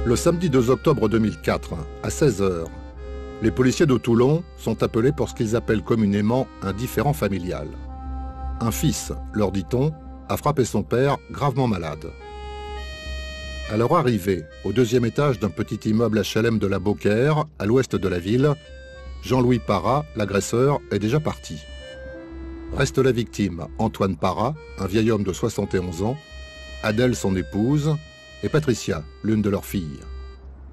Le samedi 2 octobre 2004, à 16 h, les policiers de Toulon sont appelés pour ce qu'ils appellent communément un différend familial. Un fils, leur dit-on, a frappé son père gravement malade. À leur arrivée, au deuxième étage d'un petit immeuble HLM de la Beaucaire, à l'ouest de la ville, Jean-Louis Parra, l'agresseur, est déjà parti. Reste la victime, Antoine Parra, un vieil homme de 71 ans, Adèle, son épouse, et Patricia, l'une de leurs filles.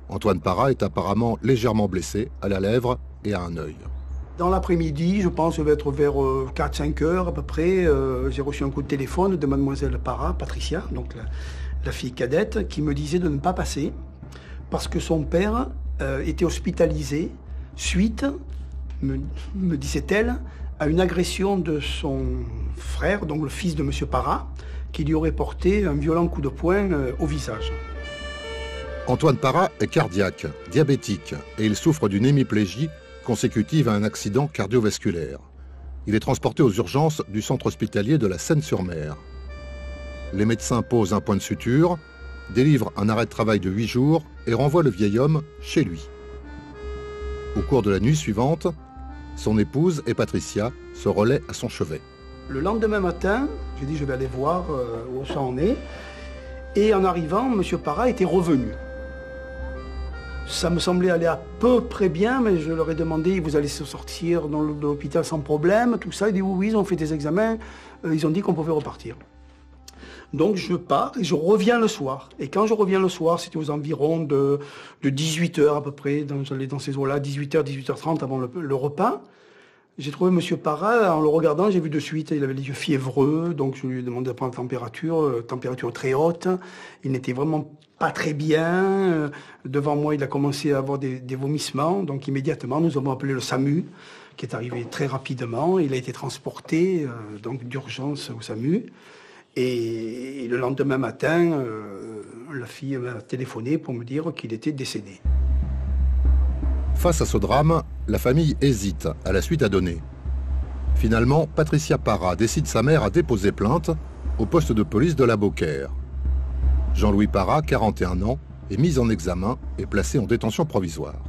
Antoine Parra est apparemment légèrement blessé à la lèvre et à un œil. Dans l'après-midi, je pense que ça va être vers 4-5 heures à peu près, j'ai reçu un coup de téléphone de mademoiselle Parra, Patricia, donc la fille cadette, qui me disait de ne pas passer parce que son père était hospitalisé suite, me disait-elle, à une agression de son frère, donc le fils de M. Parra, qui lui aurait porté un violent coup de poing au visage. Antoine Parra est cardiaque, diabétique, et il souffre d'une hémiplégie consécutive à un accident cardiovasculaire. Il est transporté aux urgences du centre hospitalier de la Seine-sur-Mer. Les médecins posent un point de suture, délivrent un arrêt de travail de 8 jours et renvoient le vieil homme chez lui. Au cours de la nuit suivante, son épouse et Patricia se relaient à son chevet. Le lendemain matin, j'ai dit je vais aller voir où ça en est. Et en arrivant, M. Parra était revenu. Ça me semblait aller à peu près bien, mais je leur ai demandé, vous allez se sortir de l'hôpital sans problème, tout ça. Ils disent oui, ils ont fait des examens, ils ont dit qu'on pouvait repartir. Donc je pars et je reviens le soir. Et quand je reviens le soir, c'était aux environs de 18 h à peu près, j'allais dans ces eaux-là, 18 h, 18 h 30 avant le repas. J'ai trouvé M. Parra, en le regardant, j'ai vu de suite, il avait les yeux fiévreux, donc je lui ai demandé de prendre la température très haute. Il n'était vraiment pas très bien. Devant moi, il a commencé à avoir des vomissements, donc immédiatement, nous avons appelé le SAMU, qui est arrivé très rapidement. Il a été transporté donc d'urgence au SAMU. Et le lendemain matin, la fille m'a téléphoné pour me dire qu'il était décédé. Face à ce drame, la famille hésite à la suite à donner. Finalement, Patricia Parra décide sa mère à déposer plainte au poste de police de la Beaucaire. Jean-Louis Parra, 41 ans, est mis en examen et placé en détention provisoire.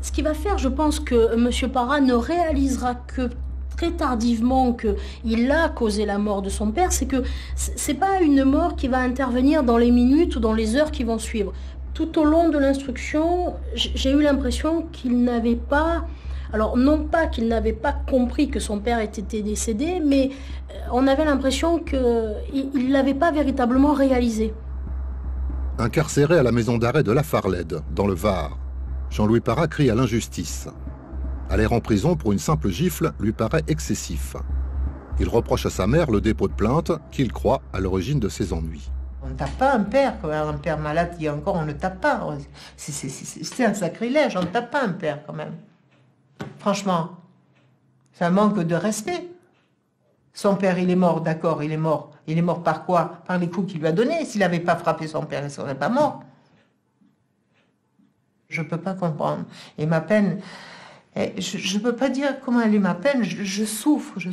Ce qui va faire, je pense que M. Parra ne réalisera que très tardivement qu'il a causé la mort de son père, c'est que c'est pas une mort qui va intervenir dans les minutes ou dans les heures qui vont suivre. Tout au long de l'instruction, j'ai eu l'impression qu'il n'avait pas... Alors, non pas qu'il n'avait pas compris que son père était décédé, mais on avait l'impression qu'il ne l'avait pas véritablement réalisé. Incarcéré à la maison d'arrêt de La Farlède, dans le Var, Jean-Louis Parra crie à l'injustice. Aller en prison pour une simple gifle lui paraît excessif. Il reproche à sa mère le dépôt de plainte qu'il croit à l'origine de ses ennuis. On ne tape pas un père malade, il y a encore, on ne le tape pas. C'est un sacrilège, on ne tape pas un père quand même. Franchement, c'est un manque de respect. Son père, il est mort, d'accord, il est mort. Il est mort par quoi? Par les coups qu'il lui a donnés. S'il n'avait pas frappé son père, il ne serait pas mort. Je ne peux pas comprendre. Et ma peine, je ne peux pas dire comment elle est ma peine. Je souffre et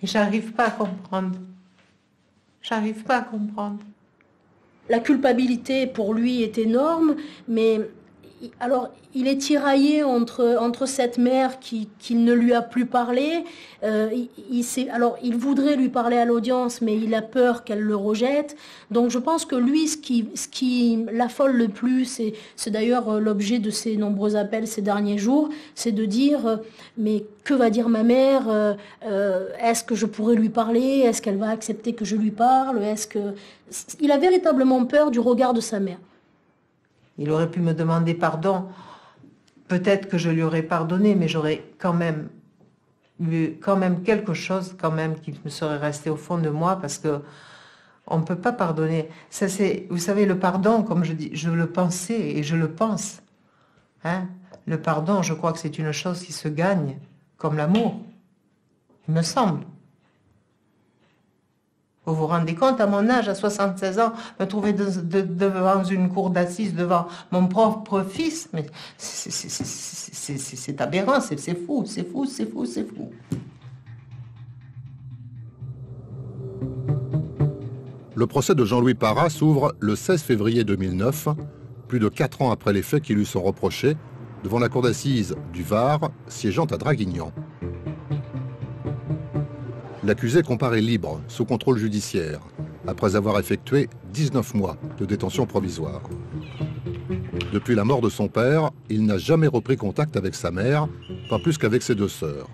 j'arrive pas à comprendre. J'arrive pas à comprendre. La culpabilité pour lui est énorme, mais alors il est tiraillé entre cette mère qui ne lui a plus parlé. Il voudrait lui parler à l'audience, mais il a peur qu'elle le rejette. Donc je pense que lui, ce qui l'affole le plus, c'est d'ailleurs l'objet de ses nombreux appels ces derniers jours, c'est de dire mais que va dire ma mère? Est-ce que je pourrais lui parler? Est-ce qu'elle va accepter que je lui parle? Il a véritablement peur du regard de sa mère. Il aurait pu me demander pardon. Peut-être que je lui aurais pardonné, mais j'aurais quand même eu quelque chose qui me serait resté au fond de moi, parce que on ne peut pas pardonner. Ça, vous savez, le pardon, comme je dis, je le pensais et je le pense. Hein? Le pardon, je crois que c'est une chose qui se gagne, comme l'amour, il me semble. Vous vous rendez compte, à mon âge, à 76 ans, me trouver devant une cour d'assises, devant mon propre fils, mais c'est aberrant, c'est fou. Le Le procès de Jean-Louis Parra s'ouvre le 16 février 2009, plus de 4 ans après les faits qui lui sont reprochés, devant la cour d'assises du Var, siégeant à Draguignan. L'accusé comparaît libre, sous contrôle judiciaire, après avoir effectué 19 mois de détention provisoire. Depuis la mort de son père, il n'a jamais repris contact avec sa mère, pas plus qu'avec ses 2 sœurs.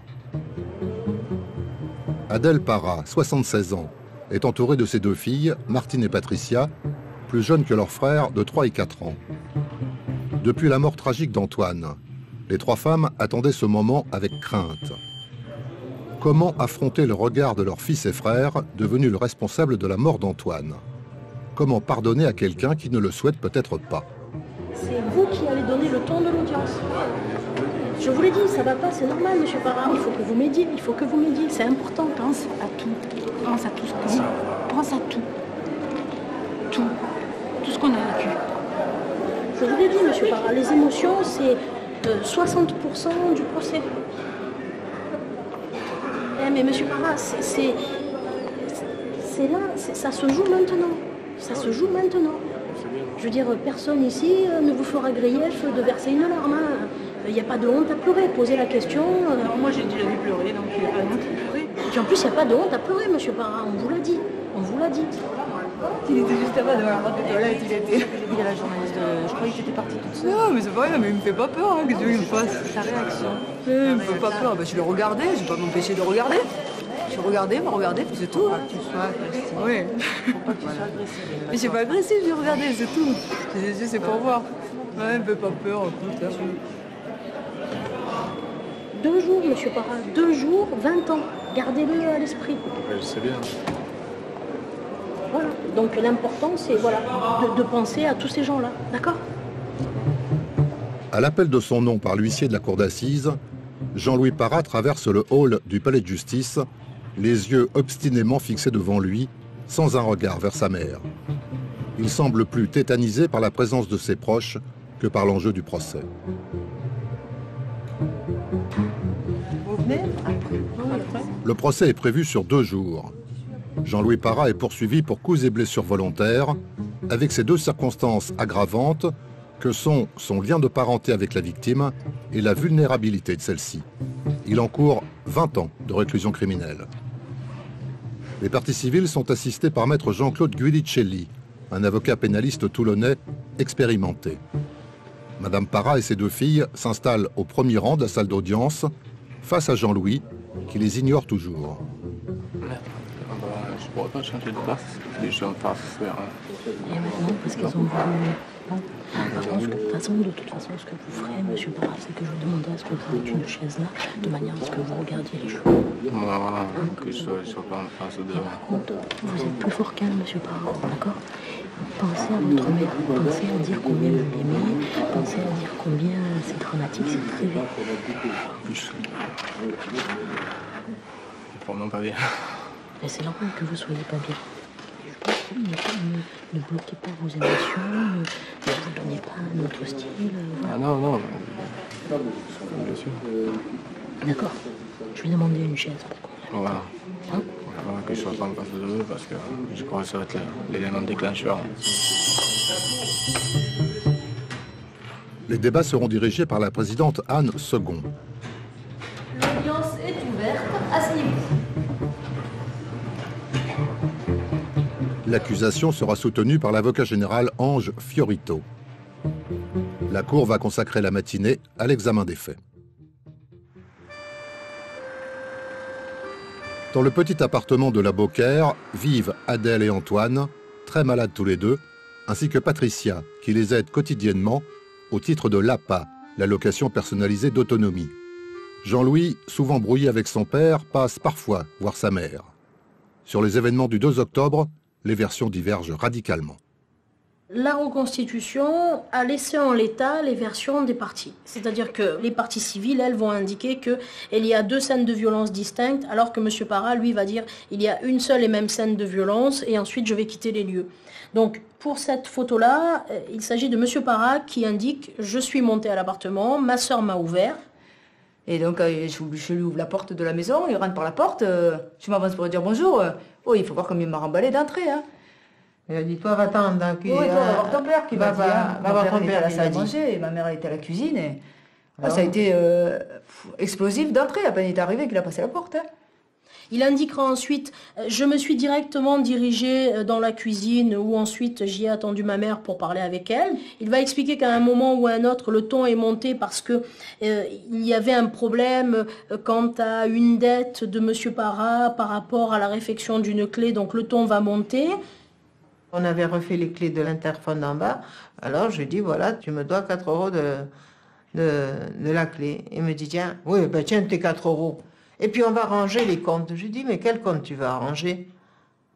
Adèle Parra, 76 ans, est entourée de ses 2 filles, Martine et Patricia, plus jeunes que leurs frères de 3 et 4 ans. Depuis la mort tragique d'Antoine, les 3 femmes attendaient ce moment avec crainte. Comment affronter le regard de leurs fils et frères, devenus le responsable de la mort d'Antoine? Comment pardonner à quelqu'un qui ne le souhaite peut-être pas? C'est vous qui allez donner le ton de l'audience. Je vous l'ai dit, ça va pas, c'est normal, monsieur Parra. Il faut que vous m'aidiez, c'est important. Pense à tout. Pense à tout ce que dit. Pense à tout. Tout. Tout ce qu'on a vécu. Je vous l'ai dit, monsieur Parra, les émotions, c'est 60% du procès. Eh, mais monsieur Parra, c'est là, ça se joue maintenant. Ça se joue maintenant. Je veux dire, personne ici ne vous fera grief de verser une larme. Il n'y a pas de honte à pleurer. Posez la question. Moi, j'ai déjà vu pleurer, donc il n'y a pas de honte à pleurer. Et puis en plus, il n'y a pas de honte à pleurer, monsieur Parra. On vous l'a dit. On vous l'a dit. Il était juste là-bas devant la porte des toilettes. Il y a la journaliste Je croyais que tu étais partie toute seule. Non, mais c'est pas rien, mais il me fait pas peur. Hein, qu'est-ce qu'il me fasse? Sa réaction. Il me fait pas peur. Bah, je le regardais, je vais pas m'empêcher de regarder. Je regardais, puis c'est tout. Faut pas que tu sois agressive. Oui. Faut pas que tu sois agressive. Mais je suis pas agressive, je regardais, c'est tout. C'est pour voir. Ouais, il me fait pas peur, écoute. Là. 2 jours, monsieur Parra. 2 jours, 20 ans. Gardez-le à l'esprit. Je sais bien. Voilà. Donc l'important, c'est voilà, de penser à tous ces gens-là. D'accord? À l'appel de son nom par l'huissier de la cour d'assises, Jean-Louis Parra traverse le hall du palais de justice, les yeux obstinément fixés devant lui, sans un regard vers sa mère. Il semble plus tétanisé par la présence de ses proches que par l'enjeu du procès. Vous venez? Le procès est prévu sur 2 jours. Jean-Louis Parra est poursuivi pour coups et blessures volontaires, avec ces 2 circonstances aggravantes que sont son lien de parenté avec la victime et la vulnérabilité de celle-ci. Il encourt 20 ans de réclusion criminelle. Les parties civiles sont assistées par maître Jean-Claude Guidicelli, un avocat pénaliste toulonnais expérimenté. Madame Parra et ses 2 filles s'installent au premier rang de la salle d'audience, face à Jean-Louis, qui les ignore toujours. Je pourrais pas changer de place, les gens passent vers... Et maintenant, parce qu'ils ont voulu... Non. De toute façon, ce que vous ferez, monsieur Parra, c'est que je vous demanderai à ce que vous ayez une chaise là, de manière à ce que vous regardiez les choses. Voilà, que je sois pas en face de... Par contre, vous êtes plus fort qu'elle, monsieur Parra, d'accord? Pensez à votre mère, pensez à dire combien vous l'aimez, pensez à dire combien c'est dramatique, c'est privé. Plus. Vraiment pas bien. Et c'est normal que vous soyez pas bien. Ne bloquez pas vos émotions, ne vous donnez pas un autre style. Voilà. Ah non, bien sûr. D'accord. Je vais demander une chaise pour qu'on... Voilà. Hein? Voilà, que je sois pas en face de eux parce que je crois que ça va être l'élément déclencheur. Les débats seront dirigés par la présidente Anne Second. L'audience est ouverte. Asseyez-vous. L'accusation sera soutenue par l'avocat général Ange Fiorito. La cour va consacrer la matinée à l'examen des faits. Dans le petit appartement de la Beaucaire vivent Adèle et Antoine, très malades tous les 2, ainsi que Patricia, qui les aide quotidiennement au titre de l'APA, l'allocation personnalisée d'autonomie. Jean-Louis, souvent brouillé avec son père, passe parfois voir sa mère. Sur les événements du 2 octobre, les versions divergent radicalement. La reconstitution a laissé en l'état les versions des parties. C'est-à-dire que les parties civiles, elles, vont indiquer qu'il y a 2 scènes de violence distinctes, alors que M. Parra, lui, va dire qu'il y a une seule et même scène de violence, et ensuite je vais quitter les lieux. Donc, pour cette photo-là, il s'agit de M. Parra qui indique « Je suis monté à l'appartement, ma sœur m'a ouvert ». Et donc, je lui ouvre la porte de la maison, il rentre par la porte, je m'avance pour lui dire bonjour. Oh, il faut voir comme il m'a remballé d'entrée. Hein. Il a dit, toi, va-t'en. Oui, toi, va voir ton père qui va dire. Va voir ton père, à la il a salle à dit. manger et ma mère elle était à la cuisine. Et... Alors, ça a été explosif d'entrée. À peine il est arrivé qu'il a passé la porte. Hein. Il indiquera ensuite, je me suis directement dirigée dans la cuisine où ensuite j'y ai attendu ma mère pour parler avec elle. Il va expliquer qu'à un moment ou à un autre, le ton est monté parce que il y avait un problème quant à une dette de Monsieur Parra par rapport à la réfection d'une clé, donc le ton va monter. On avait refait les clés de l'interphone d'en bas, alors je lui dis, voilà, tu me dois 4 euros de la clé. Il me dit, tiens, oui, ben tiens tes 4 euros. Et puis on va ranger les comptes. Je lui dis, mais quel compte tu vas ranger?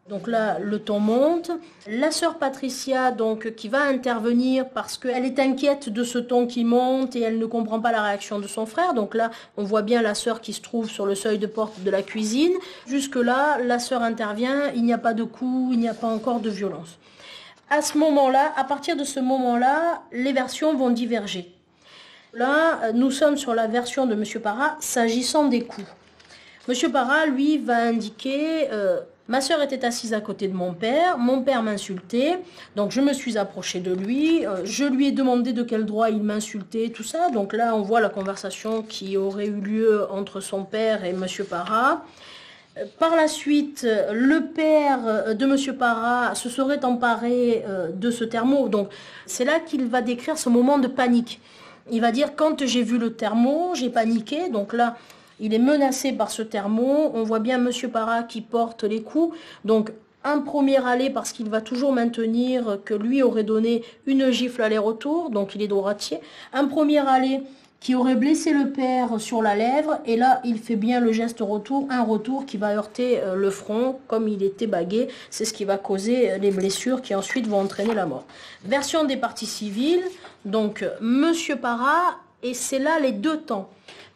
Donc là, le ton monte. La sœur Patricia, donc, qui va intervenir parce qu'elle est inquiète de ce ton qui monte et elle ne comprend pas la réaction de son frère. Donc là, on voit bien la sœur qui se trouve sur le seuil de porte de la cuisine. Jusque-là, la sœur intervient, il n'y a pas de coups, il n'y a pas encore de violence. À ce moment-là, à partir de ce moment-là, les versions vont diverger. Là, nous sommes sur la version de M. Parra s'agissant des coups. M. Parra, lui, va indiquer ma sœur était assise à côté de mon père m'insultait, donc je me suis approchée de lui, je lui ai demandé de quel droit il m'insultait, tout ça. Donc là, on voit la conversation qui aurait eu lieu entre son père et M. Parra. Par la suite, le père de M. Parra se serait emparé de ce thermo. Donc c'est là qu'il va décrire ce moment de panique. Il va dire, quand j'ai vu le thermo, j'ai paniqué. Donc là, il est menacé par ce thermo. On voit bien M. Parra qui porte les coups. Donc, un premier aller parce qu'il va toujours maintenir que lui aurait donné une gifle aller-retour. Donc, il est droitier. Un premier aller qui aurait blessé le père sur la lèvre. Et là, il fait bien le geste retour. Un retour qui va heurter le front comme il était bagué. C'est ce qui va causer les blessures qui ensuite vont entraîner la mort. Version des parties civiles. Donc, M. Parra, et c'est là les deux temps.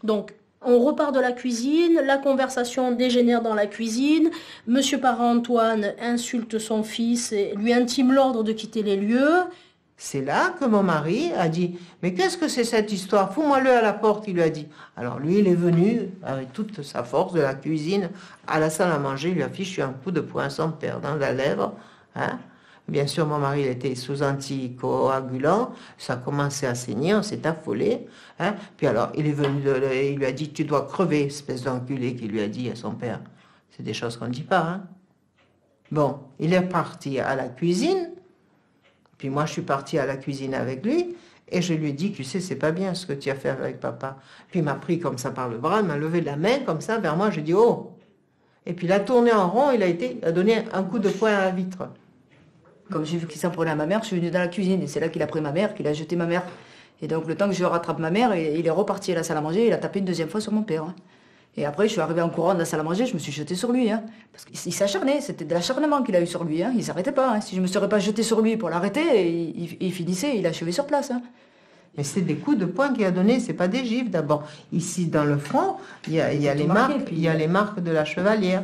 Donc, on repart de la cuisine, la conversation dégénère dans la cuisine, M. Parra-Antoine insulte son fils et lui intime l'ordre de quitter les lieux. C'est là que mon mari a dit, mais qu'est-ce que c'est cette histoire? Fous-moi-le à la porte, il lui a dit. Alors lui, il est venu avec toute sa force de la cuisine à la salle à manger, il lui a fichu un coup de poing sans père dans la lèvre. Hein? Bien sûr, mon mari il était sous anticoagulant, ça a commencé à saigner, on s'est affolé. Hein? Puis alors, il est venu, il lui a dit, tu dois crever, espèce d'enculé, qu'il lui a dit à son père. C'est des choses qu'on ne dit pas. Hein? Bon, il est parti à la cuisine, puis moi je suis partie à la cuisine avec lui, et je lui ai dit, tu sais, c'est pas bien ce que tu as fait avec papa. Puis il m'a pris comme ça par le bras, il m'a levé la main comme ça vers moi, j'ai dit, oh. Et puis il a tourné en rond, il a donné un coup de poing à la vitre. Comme j'ai vu qu'il s'en prenait à ma mère, je suis venue dans la cuisine et c'est là qu'il a pris ma mère, qu'il a jeté ma mère. Et donc le temps que je rattrape ma mère, il est reparti à la salle à manger, il a tapé une deuxième fois sur mon père. Hein. Et après, je suis arrivée en courant dans la salle à manger, je me suis jetée sur lui. Hein, parce qu'il s'acharnait, c'était de l'acharnement qu'il a eu sur lui. Hein, il s'arrêtait pas. Hein. Si je me serais pas jetée sur lui pour l'arrêter, il finissait, il achevait sur place. Hein. Mais c'est des coups de poing qu'il a donnés, c'est pas des gifles. D'abord, ici dans le front, il y a les marques, il y a les marques de la chevalière.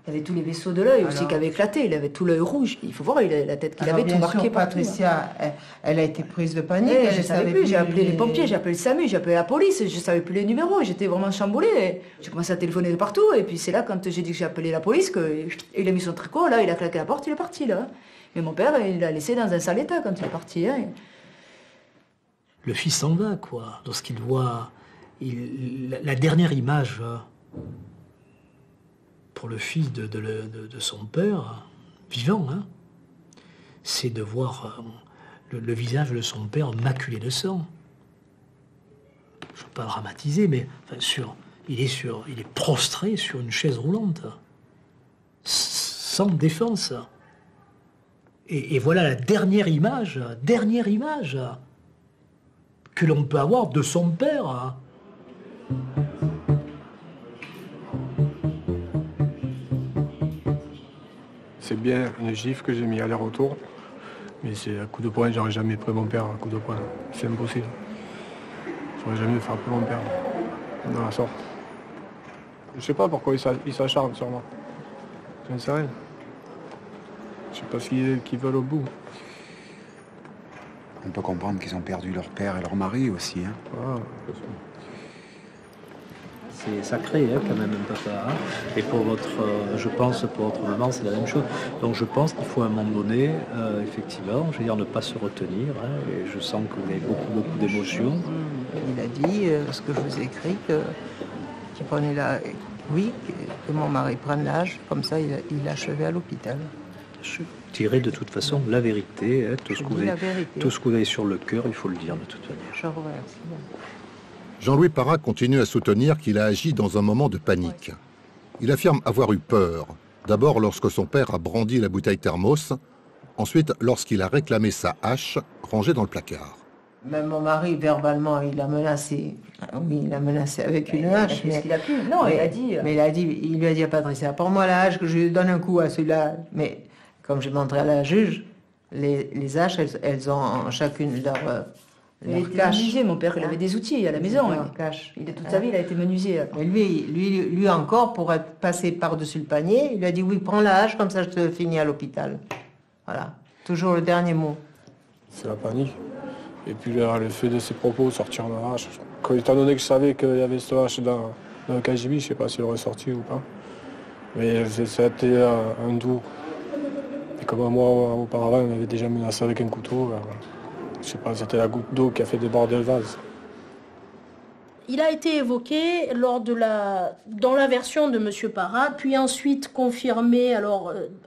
Il avait tous les vaisseaux de l'œil aussi qui avaient éclaté, il avait tout l'œil rouge. Il faut voir, il a la tête qu'il avait tout marqué sûr, partout. Patricia, elle a été prise de panique. Je ne savais plus, j'ai appelé les pompiers, j'ai appelé le SAMU, j'ai appelé la police, je ne savais plus les numéros, j'étais vraiment chamboulée. J'ai commencé à téléphoner de partout, et puis c'est là, quand j'ai dit que j'ai appelé la police, qu'il a mis son tricot, là, il a claqué la porte, il est parti, là. Mais mon père, il l'a laissé dans un sale état quand il est parti. Hein. Le fils s'en va, quoi, lorsqu'il voit la dernière image... pour le fils de son père, vivant, hein, c'est de voir le visage de son père maculé de sang. Je ne veux pas dramatiser, mais enfin, il est prostré sur une chaise roulante, sans défense. Et voilà la dernière image que l'on peut avoir de son père. C'est bien une gifle que j'ai mis aller-retour, mais c'est un coup de poing, j'aurais jamais pris mon père un coup de poing. C'est impossible. J'aurais jamais frappé mon père dans la sorte. Je sais pas pourquoi il s'acharne sur moi. Je ne sais rien. Je sais pas ce qu'ils veulent au bout. On peut comprendre qu'ils ont perdu leur père et leur mari aussi. Hein. Ah, c'est sacré quand même un papa. Et pour je pense pour votre maman, c'est la même chose. Donc je pense qu'il faut à un moment donné, effectivement, je veux dire, ne pas se retenir. Et je sens que vous avez beaucoup d'émotions. Il a dit, ce que je vous ai écrit, qu'il prenait que mon mari prenne l'âge, comme ça il achevait à l'hôpital. Je dirais de toute façon la vérité, tout ce que vous avez sur le cœur, il faut le dire de toute manière. Je vous remercie. Jean-Louis Parra continue à soutenir qu'il a agi dans un moment de panique. Il affirme avoir eu peur, d'abord lorsque son père a brandi la bouteille thermos, ensuite lorsqu'il a réclamé sa hache rangée dans le placard. Même mon mari, verbalement, il a menacé. Oui, il a menacé avec une hache. Mais qu'il a pu. Non, il a dit. Mais il lui a dit à Patricia, prends-moi la hache, que je lui donne un coup à celui-là. Mais comme j'ai montré à la juge, les haches, elles ont chacune leur il était menuisier, mon père, il avait des outils à la maison. Il toute sa vie, il a été menuisier. Mais lui encore, pour être passé par-dessus le panier, il lui a dit, oui, prends la hache, comme ça je te finis à l'hôpital. Voilà, toujours le dernier mot. C'est la panique. Et puis le fait de ses propos, sortir ma hache. Étant donné que je savais qu'il y avait cette hache dans le KGB, je ne sais pas s'il aurait sorti ou pas. Mais ça a été un doux. Et comme moi, auparavant, on m'avait déjà menacé avec un couteau. Je sais pas, c'était la goutte d'eau qui a fait déborder le vase. Il a été évoqué dans la version de M. Parra, puis ensuite confirmé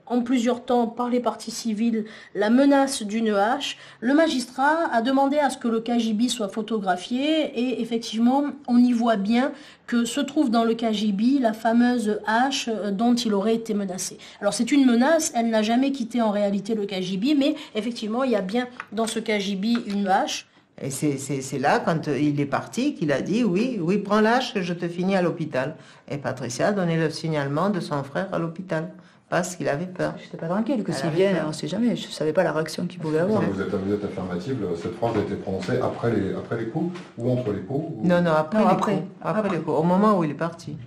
en plusieurs temps par les parties civiles la menace d'une hache. Le magistrat a demandé à ce que le KGB soit photographié et effectivement on y voit bien que se trouve dans le KGB la fameuse hache dont il aurait été menacé. Alors c'est une menace, elle n'a jamais quitté en réalité le KGB, mais effectivement il y a bien dans ce KGB une hache. Et c'est là, quand il est parti, qu'il a dit, oui, prends l'âge, je te finis à l'hôpital. Et Patricia a donné le signalement de son frère à l'hôpital, parce qu'il avait peur. Je n'étais pas tranquille, que s'il vient, on ne sait jamais. Je ne savais pas la réaction qu'il pouvait avoir. Vous êtes affirmative, cette phrase a été prononcée après les coups ou entre les coups ou... Non, après les coups, au moment où il est parti.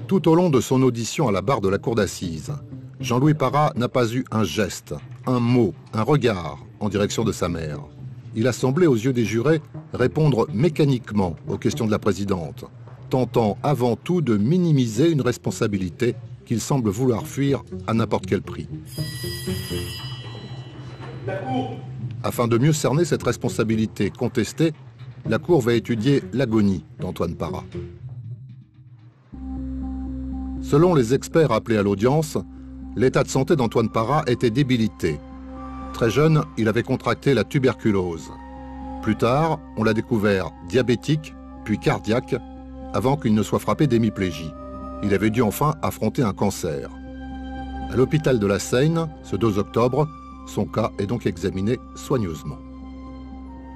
Tout au long de son audition à la barre de la cour d'assises, Jean-Louis Parra n'a pas eu un geste, un mot, un regard en direction de sa mère. Il a semblé, aux yeux des jurés, répondre mécaniquement aux questions de la présidente, tentant avant tout de minimiser une responsabilité qu'il semble vouloir fuir à n'importe quel prix. Afin de mieux cerner cette responsabilité contestée, la Cour va étudier l'agonie d'Antoine Parra. Selon les experts appelés à l'audience, l'état de santé d'Antoine Parra était débilité. Très jeune, il avait contracté la tuberculose. Plus tard, on l'a découvert diabétique, puis cardiaque, avant qu'il ne soit frappé d'hémiplégie. Il avait dû enfin affronter un cancer. À l'hôpital de la Seine, ce 2 octobre, son cas est donc examiné soigneusement.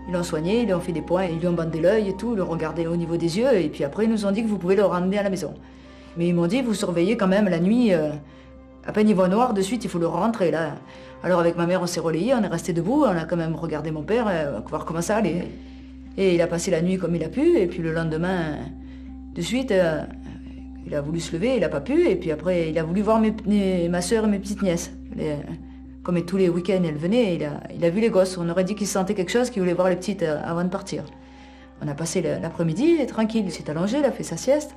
Ils l'ont soigné, ils lui ont fait des points, ils lui ont bandé l'œil et tout, ils l'ont regardé au niveau des yeux, et puis après ils nous ont dit que vous pouvez le ramener à la maison. Mais ils m'ont dit, vous surveillez quand même la nuit, à peine il voit noir, de suite il faut le rentrer là. Alors avec ma mère, on s'est relayé, on est resté debout, on a quand même regardé mon père, voir comment ça allait. Et il a passé la nuit comme il a pu, et puis le lendemain, de suite, il a voulu se lever, il n'a pas pu, et puis après, il a voulu voir ma soeur et mes petites nièces. Comme tous les week-ends, elles venaient, il a vu les gosses. On aurait dit qu'il sentait quelque chose, qu'il voulait voir les petites avant de partir. On a passé l'après-midi, tranquille, il s'est allongé, il a fait sa sieste.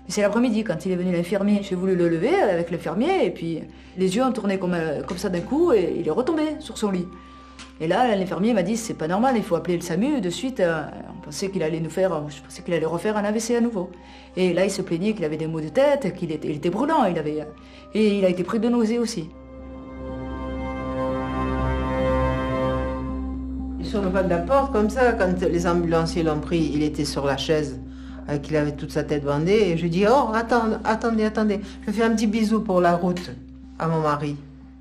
C'est l'après-midi, quand il est venu l'infirmier, j'ai voulu le lever avec l'infirmier, et puis les yeux ont tourné comme ça d'un coup, et il est retombé sur son lit. Et là, l'infirmier m'a dit, c'est pas normal, il faut appeler le SAMU. De suite, on pensait qu'il allait je pensais qu'il allait refaire un AVC à nouveau. Et là, il se plaignait qu'il avait des maux de tête, qu'il était brûlant, et il a été pris de nausées aussi. Sur le pas de la porte, comme ça, quand les ambulanciers l'ont pris, il était sur la chaise. Qu'il avait toute sa tête bandée, et je dis, oh, attendez, je fais un petit bisou pour la route à mon mari.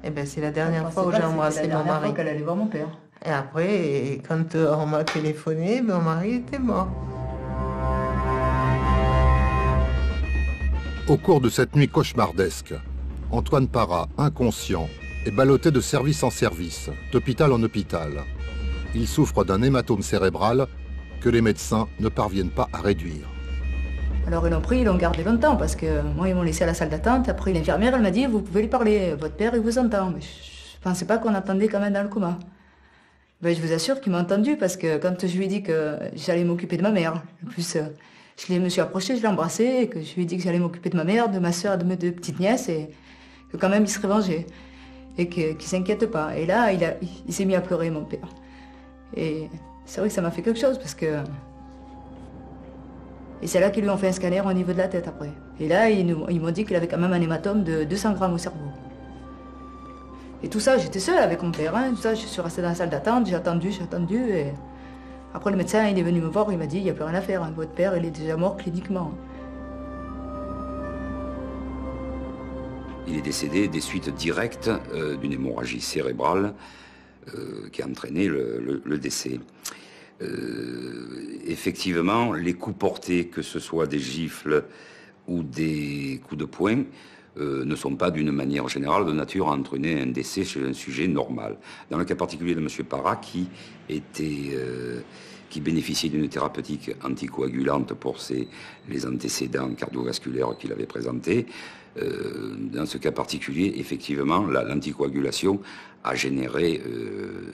Et bien, c'est la dernière fois où j'ai embrassé mon mari. C'est la dernière fois qu'elle allait voir mon père. Et après, quand on m'a téléphoné, mon mari était mort. Au cours de cette nuit cauchemardesque, Antoine Parra, inconscient, est ballotté de service en service, d'hôpital en hôpital. Il souffre d'un hématome cérébral que les médecins ne parviennent pas à réduire. Alors ils l'ont pris, ils l'ont gardé longtemps, parce que moi ils m'ont laissé à la salle d'attente. Après l'infirmière, elle m'a dit, vous pouvez lui parler, votre père il vous entend. Mais je pensais pas qu'on entendait quand même dans le coma. Ben, je vous assure qu'il m'a entendu, parce que quand je lui ai dit que j'allais m'occuper de ma mère, en plus Je me suis approchée, je l'ai embrassé, et que je lui ai dit que j'allais m'occuper de ma mère, de ma soeur et de mes 2 petites nièces, et que quand même il serait vengé, et qu'il ne s'inquiète pas. Et là, il s'est mis à pleurer, mon père. Et c'est vrai que ça m'a fait quelque chose, parce que... Et c'est là qu'ils lui ont fait un scanner au niveau de la tête après. Et là, ils m'ont dit qu'il avait quand même un hématome de 200 grammes au cerveau. Et tout ça, j'étais seule avec mon père. Tout ça, je suis restée dans la salle d'attente, j'ai attendu. Et après, le médecin, il est venu me voir, il m'a dit, il n'y a plus rien à faire. Votre père, il est déjà mort cliniquement. Il est décédé des suites directes d'une hémorragie cérébrale qui a entraîné le décès. Effectivement, les coups portés, que ce soit des gifles ou des coups de poing, ne sont pas d'une manière générale de nature à entraîner un décès chez un sujet normal. Dans le cas particulier de M. Parra, qui bénéficiait d'une thérapeutique anticoagulante pour les antécédents cardiovasculaires qu'il avait présentés, dans ce cas particulier, effectivement, l'anticoagulation a généré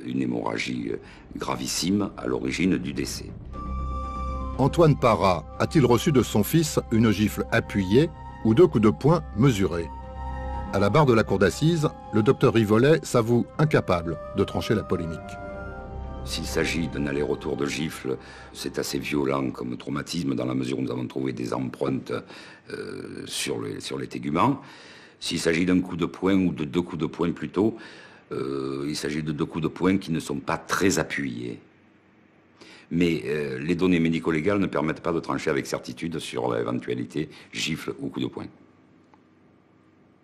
une hémorragie gravissime à l'origine du décès. Antoine Parra a-t-il reçu de son fils une gifle appuyée ou 2 coups de poing mesurés? À la barre de la cour d'assises, le docteur Rivollet s'avoue incapable de trancher la polémique. S'il s'agit d'un aller-retour de gifles, c'est assez violent comme traumatisme dans la mesure où nous avons trouvé des empreintes sur les téguments. S'il s'agit d'un coup de poing ou de 2 coups de poing plutôt, il s'agit de 2 coups de poing qui ne sont pas très appuyés. Mais les données médico-légales ne permettent pas de trancher avec certitude sur l'éventualité gifle ou coup de poing.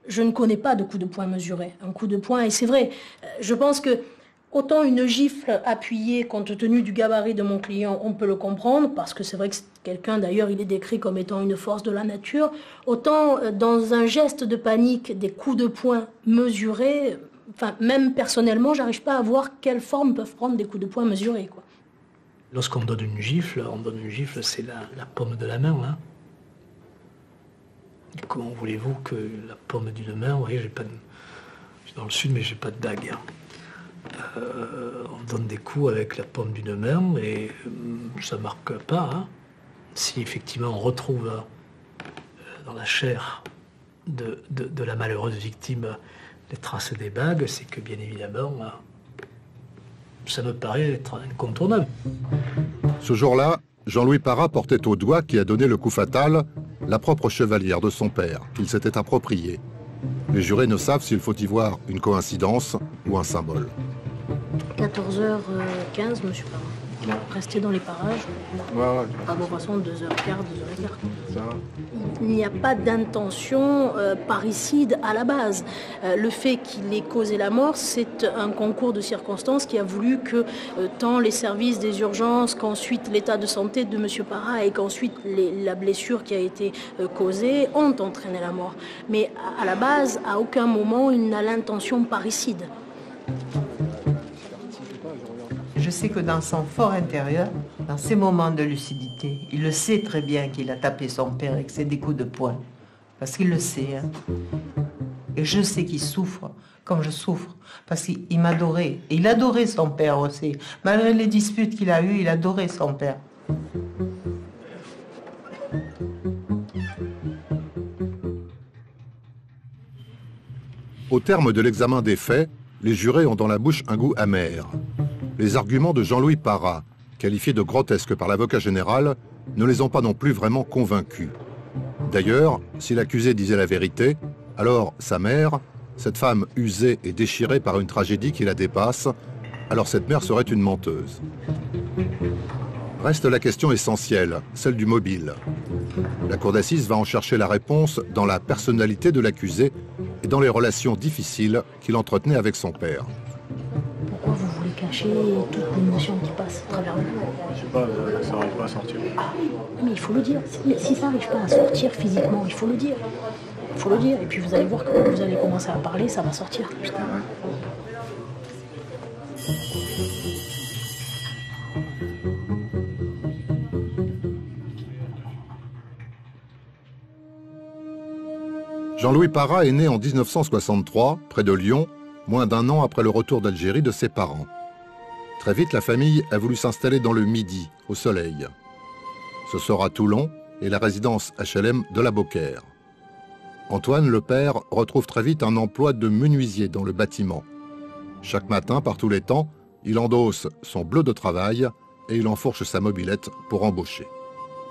Je ne connais pas de coup de poing mesuré. Un coup de poing, et c'est vrai, je pense que autant une gifle appuyée, compte tenu du gabarit de mon client, on peut le comprendre, parce que c'est vrai que quelqu'un, d'ailleurs, il est décrit comme étant une force de la nature. Autant dans un geste de panique, des coups de poing mesurés, enfin, même personnellement, j'arrive pas à voir quelle forme peuvent prendre des coups de poing mesurés, quoi. Lorsqu'on donne une gifle, c'est la paume de la main. Hein. Comment voulez-vous que la paume d'une main, vous voyez, je suis dans le sud, mais j'ai pas de dague. On donne des coups avec la paume d'une main et ça marque pas. Hein. Si effectivement on retrouve dans la chair de la malheureuse victime les traces des bagues, c'est que bien évidemment, ça me paraît être incontournable. Ce jour-là, Jean-Louis Parra portait au doigt qui a donné le coup fatal la propre chevalière de son père, qu'il s'était appropriée. Les jurés ne savent s'il faut y voir une coïncidence ou un symbole. 14h15, monsieur Parra. Restez dans les parages. À vos façons, 2h15, 2h15. Il n'y a pas d'intention parricide à la base. Le fait qu'il ait causé la mort, c'est un concours de circonstances qui a voulu que tant les services des urgences qu'ensuite l'état de santé de monsieur Parra et qu'ensuite la blessure qui a été causée ont entraîné la mort. Mais à la base, à aucun moment, il n'a l'intention parricide. Je sais que dans son fort intérieur, dans ses moments de lucidité, il le sait très bien qu'il a tapé son père et que c'est des coups de poing. Parce qu'il le sait. Hein. Et je sais qu'il souffre comme je souffre. Parce qu'il m'adorait. Et il adorait son père aussi. Malgré les disputes qu'il a eues, il adorait son père. Au terme de l'examen des faits, les jurés ont dans la bouche un goût amer. Les arguments de Jean-Louis Parra, qualifiés de grotesques par l'avocat général, ne les ont pas non plus vraiment convaincus. D'ailleurs, si l'accusé disait la vérité, alors sa mère, cette femme usée et déchirée par une tragédie qui la dépasse, alors cette mère serait une menteuse. Reste la question essentielle, celle du mobile. La cour d'assises va en chercher la réponse dans la personnalité de l'accusé et dans les relations difficiles qu'il entretenait avec son père. Pourquoi vous voulez cacher toute l'émotion qui passe à travers vous? Je sais pas, ça n'arrive pas à sortir. Mais il faut le dire. Si ça n'arrive pas à sortir physiquement, il faut le dire. Il faut le dire. Et puis vous allez voir que quand vous allez commencer à parler, ça va sortir. Putain, ouais. Jean-Louis Parra est né en 1963, près de Lyon, moins d'un an après le retour d'Algérie de ses parents. Très vite, la famille a voulu s'installer dans le Midi, au soleil. Ce sera Toulon, et la résidence HLM de la Beaucaire. Antoine, le père, retrouve très vite un emploi de menuisier dans le bâtiment. Chaque matin, par tous les temps, il endosse son bleu de travail et il enfourche sa mobilette pour embaucher.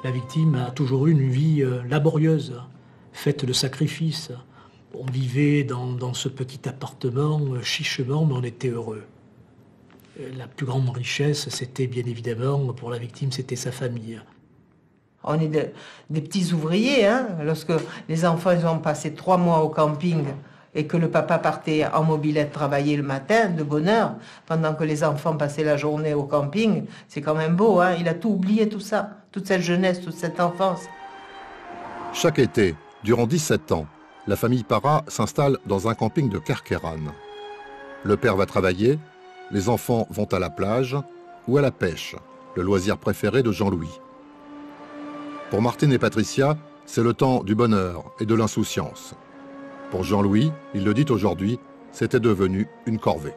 La victime a toujours eu une vie laborieuse, faite de sacrifices. On vivait dans ce petit appartement chichement, mais on était heureux. La plus grande richesse, c'était bien évidemment, pour la victime, c'était sa famille. On est des petits ouvriers, hein. Lorsque les enfants ils ont passé 3 mois au camping et que le papa partait en mobilette travailler le matin, de bonne heure, pendant que les enfants passaient la journée au camping, c'est quand même beau, hein. Il a tout oublié, tout ça, toute cette jeunesse, toute cette enfance. Chaque été, durant 17 ans, la famille Parra s'installe dans un camping de Carqueiranne. Le père va travailler, les enfants vont à la plage ou à la pêche, le loisir préféré de Jean-Louis. Pour Martine et Patricia, c'est le temps du bonheur et de l'insouciance. Pour Jean-Louis, il le dit aujourd'hui, c'était devenu une corvée.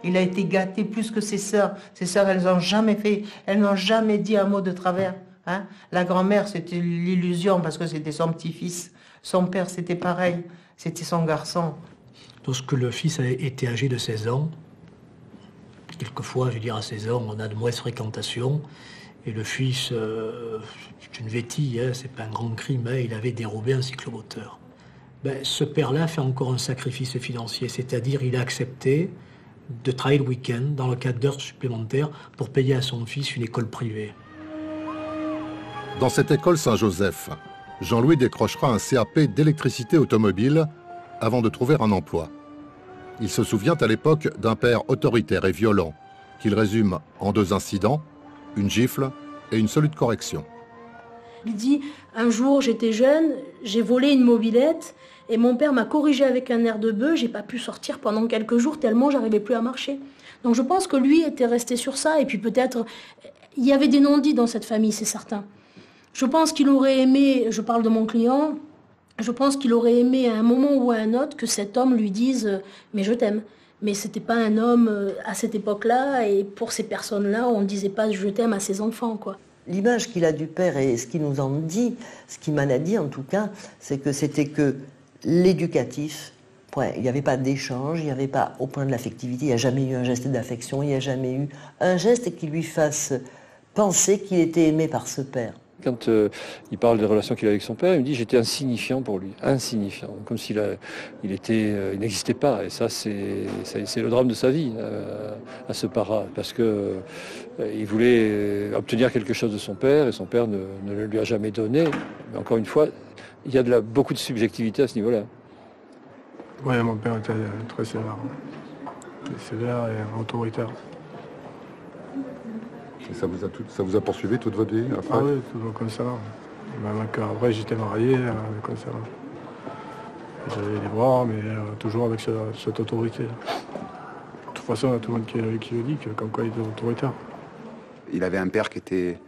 Il a été gâté plus que ses sœurs. Ses sœurs, elles n'ont jamais dit un mot de travers. Hein. La grand-mère, c'était l'illusion parce que c'était son petit-fils. Son père, c'était pareil. C'était son garçon. Lorsque le fils a été âgé de 16 ans, quelquefois, je veux dire, à 16 ans, on a de mauvaises fréquentations. Et le fils, c'est une vétille, hein, c'est pas un grand crime, hein, il avait dérobé un cyclomoteur. Ben, ce père-là fait encore un sacrifice financier, c'est-à-dire il a accepté de travailler le week-end dans le cadre d'heures supplémentaires pour payer à son fils une école privée. Dans cette école Saint-Joseph, Jean-Louis décrochera un CAP d'électricité automobile avant de trouver un emploi. Il se souvient à l'époque d'un père autoritaire et violent qu'il résume en 2 incidents, une gifle et une solide correction. Il dit, un jour j'étais jeune, j'ai volé une mobilette et mon père m'a corrigé avec un air de bœuf, j'ai pas pu sortir pendant quelques jours tellement j'arrivais plus à marcher. Donc je pense que lui était resté sur ça et puis peut-être, il y avait des non-dits dans cette famille, c'est certain. Je pense qu'il aurait aimé, je parle de mon client, je pense qu'il aurait aimé à un moment ou à un autre que cet homme lui dise « mais je t'aime ». Mais c'était pas un homme à cette époque-là, et pour ces personnes-là, on ne disait pas « je t'aime » à ses enfants, quoi. L'image qu'il a du père et ce qu'il nous en dit, ce qu'il m'en a dit en tout cas, c'est que c'était que l'éducatif, point. Il n'y avait pas d'échange, il n'y avait pas au point de l'affectivité, il n'y a jamais eu un geste d'affection, il n'y a jamais eu un geste qui lui fasse penser qu'il était aimé par ce père. Quand il parle des relations qu'il a avec son père, il me dit j'étais insignifiant pour lui, insignifiant, comme s'il il n'existait pas. Et ça, c'est le drame de sa vie à ce Parra, parce que il voulait obtenir quelque chose de son père et son père ne le lui a jamais donné. Mais encore une fois, il y a beaucoup de subjectivité à ce niveau-là. Oui, mon père était très sévère, sévère et autoritaire. Et ça vous a poursuivi toute votre vie après? Ah oui, toujours comme ça. Même après, j'étais marié, comme ça. J'allais les voir, mais toujours avec cette autorité. De toute façon, il y a tout le monde qui le dit, comme quoi il était autoritaire. Il avait un père qui était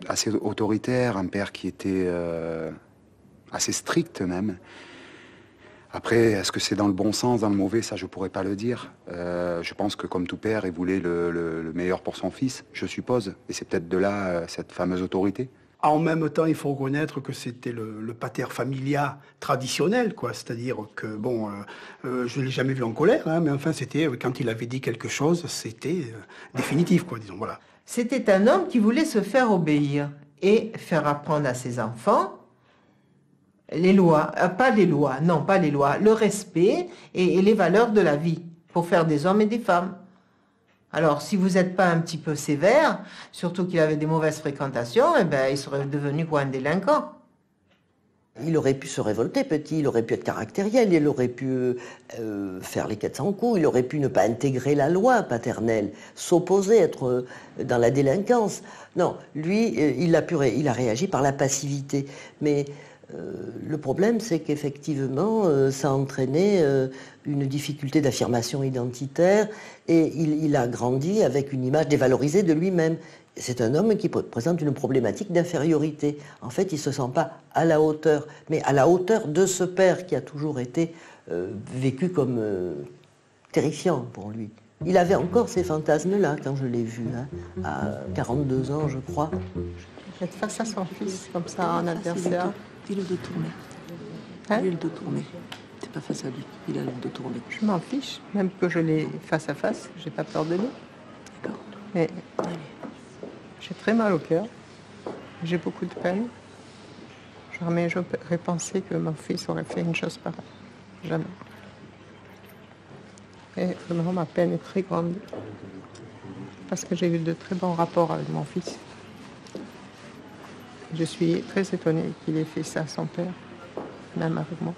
assez autoritaire, un père qui était assez strict même. Après, est-ce que c'est dans le bon sens, dans le mauvais, ça je pourrais pas le dire. Je pense que comme tout père, il voulait le meilleur pour son fils, je suppose. Et c'est peut-être de là cette fameuse autorité. En même temps, il faut reconnaître que c'était le pater familia traditionnel, quoi. C'est-à-dire que, bon, je ne l'ai jamais vu en colère, hein, mais enfin, c'était, quand il avait dit quelque chose, c'était définitif, quoi, disons, voilà. C'était un homme qui voulait se faire obéir et faire apprendre à ses enfants les lois, pas les lois, non, pas les lois, le respect et les valeurs de la vie, pour faire des hommes et des femmes. Alors, si vous n'êtes pas un petit peu sévère, surtout qu'il avait des mauvaises fréquentations, eh ben, il serait devenu quoi, un délinquant. Il aurait pu se révolter petit, il aurait pu être caractériel, il aurait pu faire les 400 coups, il aurait pu ne pas intégrer la loi paternelle, s'opposer, être dans la délinquance. Non, lui, il a réagi par la passivité. Mais le problème, c'est qu'effectivement, ça entraînait une difficulté d'affirmation identitaire et il a grandi avec une image dévalorisée de lui-même. C'est un homme qui présente une problématique d'infériorité. En fait, il ne se sent pas à la hauteur, mais à la hauteur de ce père qui a toujours été vécu comme terrifiant pour lui. Il avait encore ces fantasmes-là quand je l'ai vu, hein, à 42 ans, je crois. Être face à son fils, comme ça, en adversaire. Il a le dos tourné. Hein? Il a le dos tourné. T'es pas face à lui, il a le dos tourné. Je m'en fiche, même que je l'ai face à face, j'ai pas peur de lui. D'accord. Mais j'ai très mal au cœur, j'ai beaucoup de peine. Jamais j'aurais pensé que mon fils aurait fait une chose pareille. Jamais. Et vraiment, ma peine est très grande. Parce que j'ai eu de très bons rapports avec mon fils. Je suis très étonnée qu'il ait fait ça à son père, même avec moi.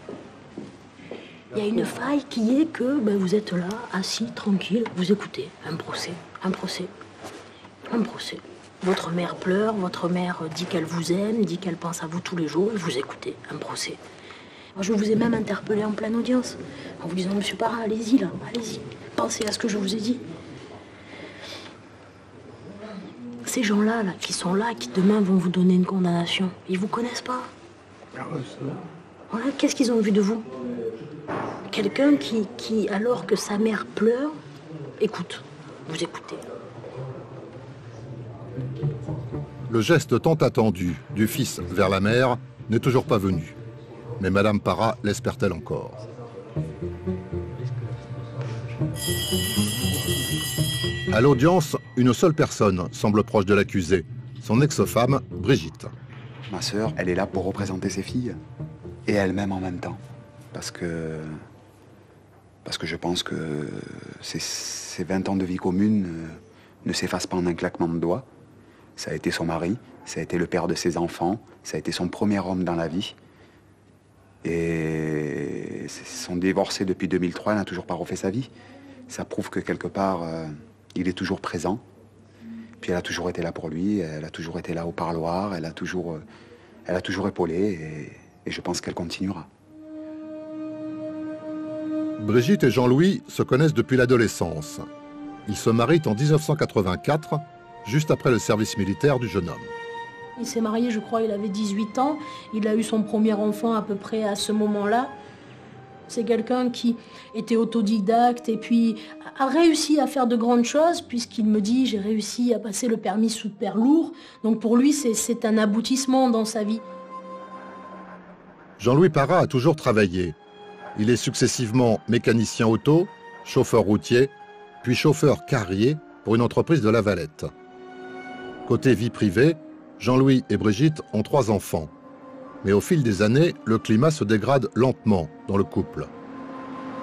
Il y a une faille qui est que vous êtes là, assis, tranquille, vous écoutez un procès, un procès, un procès. Votre mère pleure, votre mère dit qu'elle vous aime, dit qu'elle pense à vous tous les jours, et vous écoutez un procès. Alors je vous ai même interpellé en pleine audience, en vous disant, Monsieur Parra, allez-y là, allez-y, pensez à ce que je vous ai dit. Ces gens-là, là, qui sont là, qui demain vont vous donner une condamnation, ils vous connaissent pas. Voilà, qu'est-ce qu'ils ont vu de vous? Quelqu'un qui, alors que sa mère pleure, écoute, vous écoutez. Le geste tant attendu du fils vers la mère n'est toujours pas venu. Mais Madame Parra l'espère-t-elle encore? À l'audience, une seule personne semble proche de l'accusé, son ex-femme, Brigitte. Ma sœur, elle est là pour représenter ses filles, et elle-même en même temps. Parce que je pense que ces 20 ans de vie commune ne s'effacent pas en un claquement de doigts. Ça a été son mari, ça a été le père de ses enfants, ça a été son premier homme dans la vie. Et ils sont divorcés depuis 2003, elle n'a toujours pas refait sa vie. Ça prouve que quelque part, il est toujours présent. Puis elle a toujours été là pour lui, elle a toujours été là au parloir, elle a toujours épaulé, et je pense qu'elle continuera. Brigitte et Jean-Louis se connaissent depuis l'adolescence. Ils se marient en 1984, juste après le service militaire du jeune homme. Il s'est marié, je crois, il avait 18 ans. Il a eu son premier enfant à peu près à ce moment-là. C'est quelqu'un qui était autodidacte et puis a réussi à faire de grandes choses, puisqu'il me dit « j'ai réussi à passer le permis super lourd ». Donc pour lui, c'est un aboutissement dans sa vie. Jean-Louis Parra a toujours travaillé. Il est successivement mécanicien auto, chauffeur routier, puis chauffeur carrier pour une entreprise de La Valette. Côté vie privée, Jean-Louis et Brigitte ont 3 enfants. Mais au fil des années, le climat se dégrade lentement dans le couple.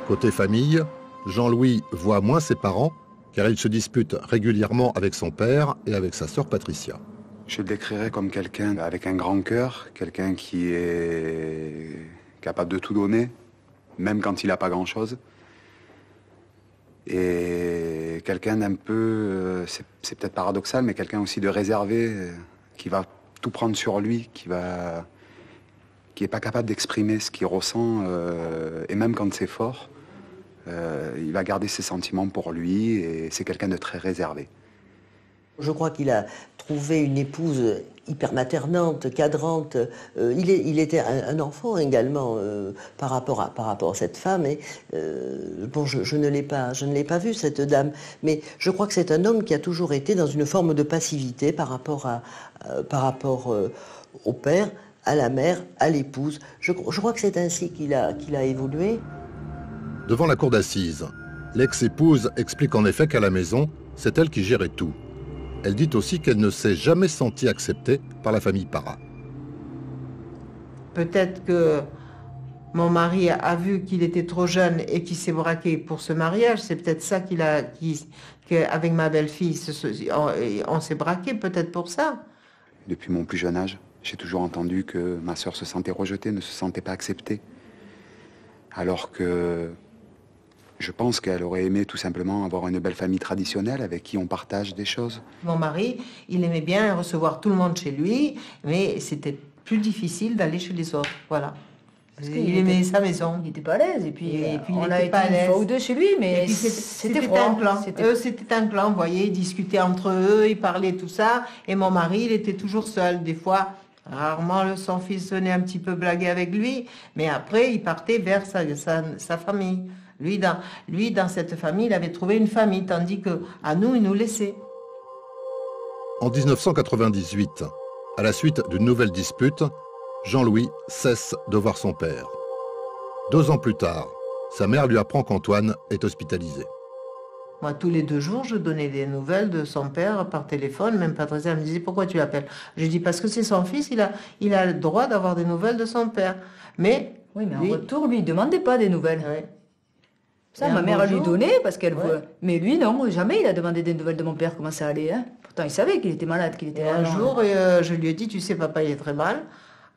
Côté famille, Jean-Louis voit moins ses parents, car il se dispute régulièrement avec son père et avec sa sœur Patricia. Je le décrirais comme quelqu'un avec un grand cœur, quelqu'un qui est capable de tout donner, même quand il n'a pas grand-chose. Et quelqu'un d'un peu, c'est peut-être paradoxal, mais quelqu'un aussi de réservé, qui va tout prendre sur lui, qui n'est pas capable d'exprimer ce qu'il ressent, et même quand c'est fort, il va garder ses sentiments pour lui, et c'est quelqu'un de très réservé. Je crois qu'il a trouvé une épouse hyper maternante, cadrante. Il était un enfant également par rapport à cette femme. Et, bon, je ne l'ai pas vue, cette dame. Mais je crois que c'est un homme qui a toujours été dans une forme de passivité par rapport au père, à la mère, à l'épouse. Je crois que c'est ainsi qu'il a évolué. Devant la cour d'assises, l'ex-épouse explique en effet qu'à la maison, c'est elle qui gérait tout. Elle dit aussi qu'elle ne s'est jamais sentie acceptée par la famille Parra. Peut-être que mon mari a vu qu'il était trop jeune et qu'il s'est braqué pour ce mariage. C'est peut-être ça qu'avec ma belle-fille, on s'est braqué, peut-être pour ça. Depuis mon plus jeune âge, j'ai toujours entendu que ma sœur se sentait rejetée, ne se sentait pas acceptée. Alors que je pense qu'elle aurait aimé tout simplement avoir une belle famille traditionnelle avec qui on partage des choses. Mon mari, il aimait bien recevoir tout le monde chez lui, mais c'était plus difficile d'aller chez les autres, voilà. Il aimait sa maison. Il n'était pas à l'aise, et puis on a été pas une fois ou deux chez lui, mais c'était froid. Un clan. C'était un clan, vous voyez, ils discutaient entre eux, ils parlaient tout ça, et mon mari, il était toujours seul, des fois. Rarement, son fils venait un petit peu blaguer avec lui, mais après, il partait vers sa famille. Lui, dans cette famille, il avait trouvé une famille, tandis qu'à nous, il nous laissait. En 1998, à la suite d'une nouvelle dispute, Jean-Louis cesse de voir son père. 2 ans plus tard, sa mère lui apprend qu'Antoine est hospitalisé. Moi, tous les 2 jours, je donnais des nouvelles de son père par téléphone. Même Patricia me disait, pourquoi tu l'appelles? Je dis, parce que c'est son fils, il a le droit d'avoir des nouvelles de son père. Mais, oui, mais en retour, lui, il ne demandait pas des nouvelles. Ouais. Ça, ma mère lui donnait parce qu'elle voulait. Mais lui, non, jamais il a demandé des nouvelles de mon père, comment ça allait. Hein. Pourtant, il savait qu'il était malade, qu'il était malade. Un jour, je lui ai dit, tu sais, papa, il est très mal.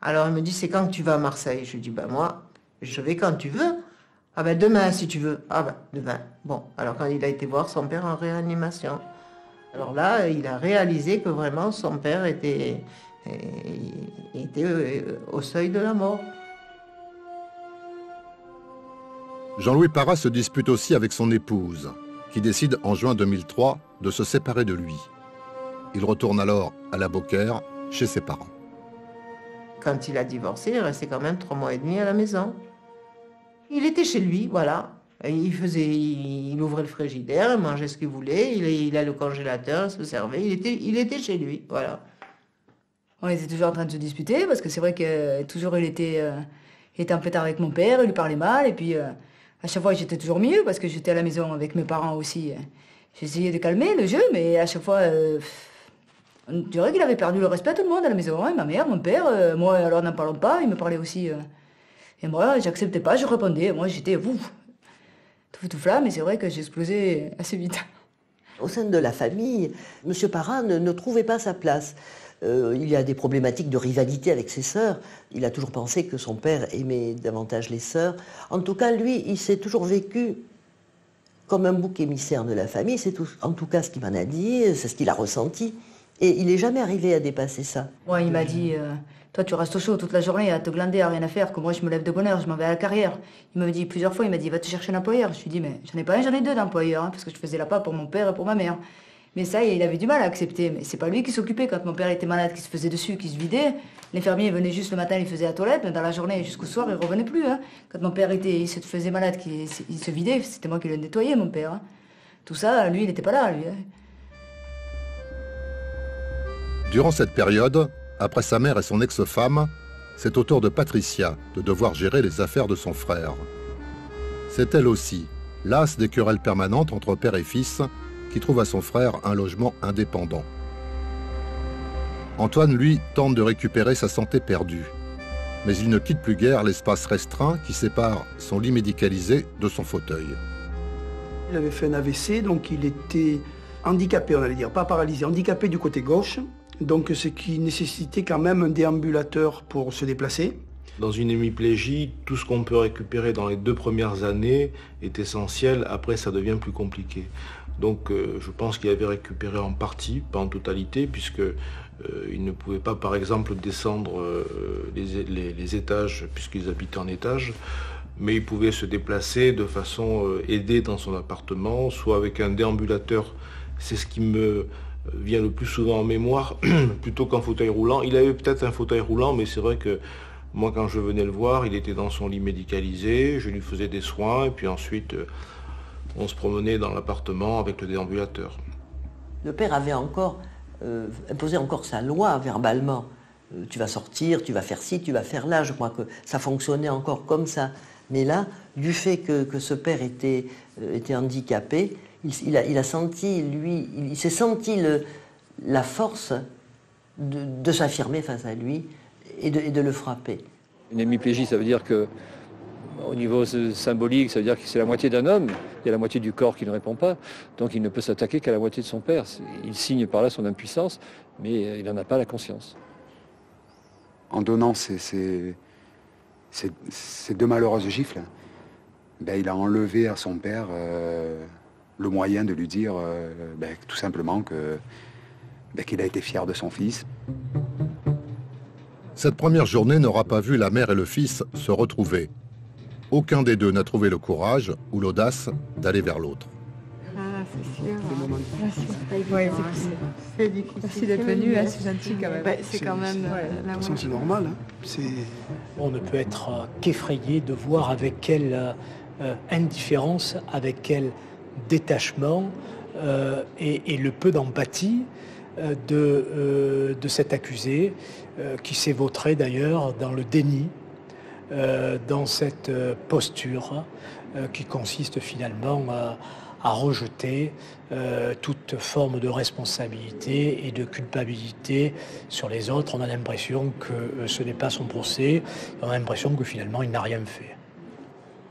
Alors, il me dit, c'est quand que tu vas à Marseille? Je lui dis, moi, je vais quand tu veux. Ah ben demain si tu veux. Ah ben demain. Bon, alors quand il a été voir son père en réanimation, alors là, il a réalisé que vraiment son père était au seuil de la mort. Jean-Louis Parra se dispute aussi avec son épouse, qui décide en juin 2003 de se séparer de lui. Il retourne alors à la Beaucaire, chez ses parents. Quand il a divorcé, il restait quand même 3 mois et demi à la maison. Il était chez lui, voilà. Il ouvrait le frigidaire, il mangeait ce qu'il voulait, il allait au congélateur, il se servait, il était chez lui, voilà. On était toujours en train de se disputer, parce que c'est vrai que toujours il était un peu tard avec mon père, il lui parlait mal, et puis à chaque fois j'étais toujours mieux, parce que j'étais à la maison avec mes parents aussi. J'essayais de calmer le jeu, mais à chaque fois, on dirait qu'il avait perdu le respect à tout le monde à la maison, hein, ma mère, mon père, moi alors n'en parlons pas, il me parlait aussi... Et moi, j'acceptais pas, je répondais. Moi, j'étais tout flamme, mais c'est vrai que j'explosais assez vite. Au sein de la famille, M. Parra ne trouvait pas sa place. Il y a des problématiques de rivalité avec ses sœurs. Il a toujours pensé que son père aimait davantage les sœurs. En tout cas, lui, il s'est toujours vécu comme un bouc émissaire de la famille. C'est en tout cas ce qu'il m'en a dit, c'est ce qu'il a ressenti. Et il n'est jamais arrivé à dépasser ça. Moi, il m'a dit... Toi, tu restes au chaud toute la journée à te glander, à rien à faire, que moi, je me lève de bonne heure, je m'en vais à la carrière. Il m'avait dit plusieurs fois, il m'a dit, va te chercher un employeur. Je lui ai dit, mais j'en ai pas un, j'en ai 2 d'employeurs, hein, parce que je faisais la part pour mon père et pour ma mère. Mais ça, il avait du mal à accepter. Mais c'est pas lui qui s'occupait quand mon père était malade, qui se faisait dessus, qui se vidait. L'infirmier venait juste le matin, il faisait la toilette, mais dans la journée jusqu'au soir, il revenait plus. Hein. Quand mon père il se faisait malade, il se vidait, c'était moi qui le nettoyais, mon père. Hein. Tout ça, lui, il n'était pas là, lui. Hein. Durant cette période, après sa mère et son ex-femme, c'est au tour de Patricia de devoir gérer les affaires de son frère. C'est elle aussi, lasse des querelles permanentes entre père et fils, qui trouve à son frère un logement indépendant. Antoine, lui, tente de récupérer sa santé perdue. Mais il ne quitte plus guère l'espace restreint qui sépare son lit médicalisé de son fauteuil. Il avait fait un AVC, donc il était handicapé, on allait dire, pas paralysé, handicapé du côté gauche. Donc ce qui nécessitait quand même un déambulateur pour se déplacer. Dans une hémiplégie, tout ce qu'on peut récupérer dans les 2 premières années est essentiel, après ça devient plus compliqué. Donc je pense qu'il avait récupéré en partie, pas en totalité, puisque il ne pouvait pas par exemple descendre les étages, puisqu'ils habitaient en étage, mais il pouvait se déplacer de façon aidée dans son appartement, soit avec un déambulateur, c'est ce qui me vient le plus souvent en mémoire, plutôt qu'un fauteuil roulant. Il avait peut-être un fauteuil roulant, mais c'est vrai que moi, quand je venais le voir, il était dans son lit médicalisé, je lui faisais des soins, et puis ensuite, on se promenait dans l'appartement avec le déambulateur. Le père avait encore imposé encore sa loi verbalement. Tu vas sortir, tu vas faire ci, tu vas faire là. Je crois que ça fonctionnait encore comme ça. Mais là, du fait que ce père était handicapé, il a senti, lui, il s'est senti la force de s'affirmer face à lui et de le frapper. Une hémiplégie, ça veut dire que, au niveau symbolique, ça veut dire que c'est la moitié d'un homme, il y a la moitié du corps qui ne répond pas, donc il ne peut s'attaquer qu'à la moitié de son père. Il signe par là son impuissance, mais il n'en a pas la conscience. En donnant ces 2 malheureuses gifles, il a enlevé à son père le moyen de lui dire tout simplement qu'il a été fier de son fils. Cette première journée n'aura pas vu la mère et le fils se retrouver. Aucun des deux n'a trouvé le courage ou l'audace d'aller vers l'autre. Ah, c'est sûr. C'est difficile. Merci d'être venu, c'est gentil quand même. C'est quand même... De toute façon, c'est normal. Hein. On ne peut être qu'effrayé de voir avec quelle indifférence, avec quel détachement et le peu d'empathie de cet accusé qui s'est vautré d'ailleurs dans le déni, dans cette posture qui consiste finalement à rejeter toute forme de responsabilité et de culpabilité sur les autres. On a l'impression que ce n'est pas son procès, on a l'impression que finalement il n'a rien fait.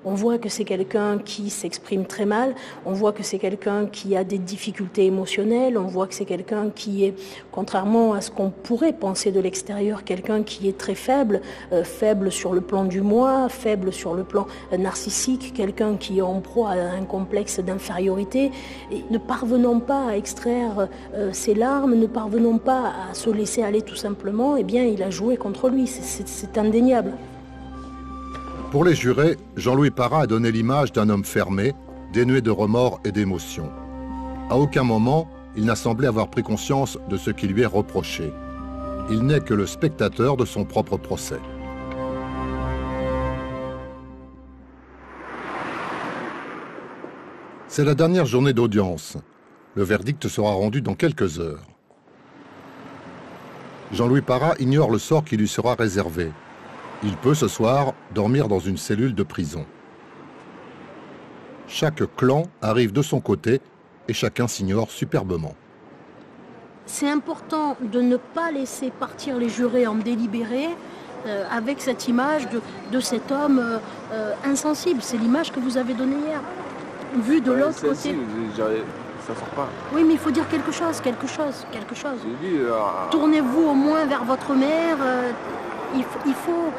On voit que c'est quelqu'un qui s'exprime très mal, on voit que c'est quelqu'un qui a des difficultés émotionnelles, on voit que c'est quelqu'un qui est, contrairement à ce qu'on pourrait penser de l'extérieur, quelqu'un qui est très faible, faible sur le plan du moi, faible sur le plan narcissique, quelqu'un qui est en proie à un complexe d'infériorité. Et ne parvenant pas à extraire ses larmes, ne parvenant pas à se laisser aller tout simplement, eh bien il a joué contre lui, c'est indéniable. Pour les jurés, Jean-Louis Parra a donné l'image d'un homme fermé, dénué de remords et d'émotions. À aucun moment, il n'a semblé avoir pris conscience de ce qui lui est reproché. Il n'est que le spectateur de son propre procès. C'est la dernière journée d'audience. Le verdict sera rendu dans quelques heures. Jean-Louis Parra ignore le sort qui lui sera réservé. Il peut ce soir dormir dans une cellule de prison. Chaque clan arrive de son côté et chacun s'ignore superbement. C'est important de ne pas laisser partir les jurés en délibéré avec cette image de cet homme insensible. C'est l'image que vous avez donnée hier. Vu de l'autre côté. Ça sort pas. Oui, mais il faut dire quelque chose. Tournez-vous au moins vers votre mère. Il faut,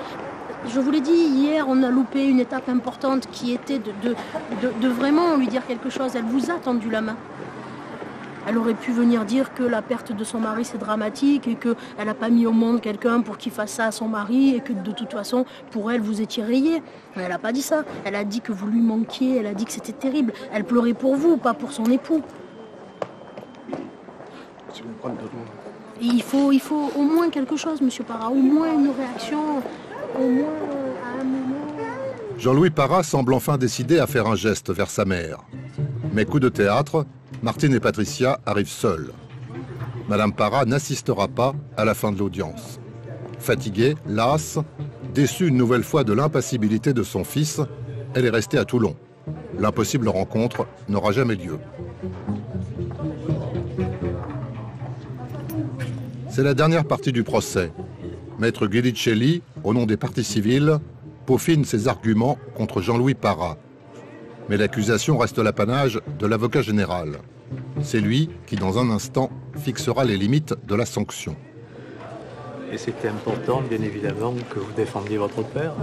je vous l'ai dit, hier, on a loupé une étape importante qui était de vraiment lui dire quelque chose. Elle vous a tendu la main. Elle aurait pu venir dire que la perte de son mari, c'est dramatique et qu'elle n'a pas mis au monde quelqu'un pour qu'il fasse ça à son mari et que de toute façon, pour elle, vous étiez rayé. Mais elle n'a pas dit ça. Elle a dit que vous lui manquiez, elle a dit que c'était terrible. Elle pleurait pour vous, pas pour son époux. Et il faut au moins quelque chose, monsieur Parra, au moins une réaction, au moins à un moment. Jean-Louis Parra semble enfin décidé à faire un geste vers sa mère. Mais coup de théâtre, Martine et Patricia arrivent seules. Madame Parra n'assistera pas à la fin de l'audience. Fatiguée, lasse, déçue une nouvelle fois de l'impassibilité de son fils, elle est restée à Toulon. L'impossible rencontre n'aura jamais lieu. C'est la dernière partie du procès. Maître Guilicelli, au nom des parties civiles, peaufine ses arguments contre Jean-Louis Parra. Mais l'accusation reste l'apanage de l'avocat général. C'est lui qui, dans un instant, fixera les limites de la sanction. Et c'était important, bien évidemment, que vous défendiez votre père.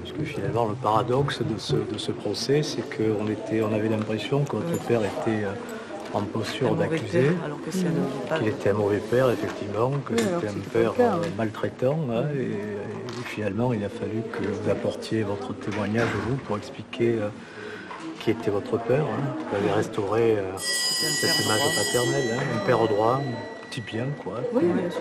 Parce que finalement, le paradoxe de ce procès, c'est qu'on avait l'impression que votre père était en posture d'accusé, qu'il était un mauvais père, effectivement, que c'était un père maltraitant. Et finalement, il a fallu que vous apportiez votre témoignage, vous, pour expliquer qui était votre père. Vous avez restauré cette image paternelle, un père au droit, un petit bien, quoi. Oui, bien sûr.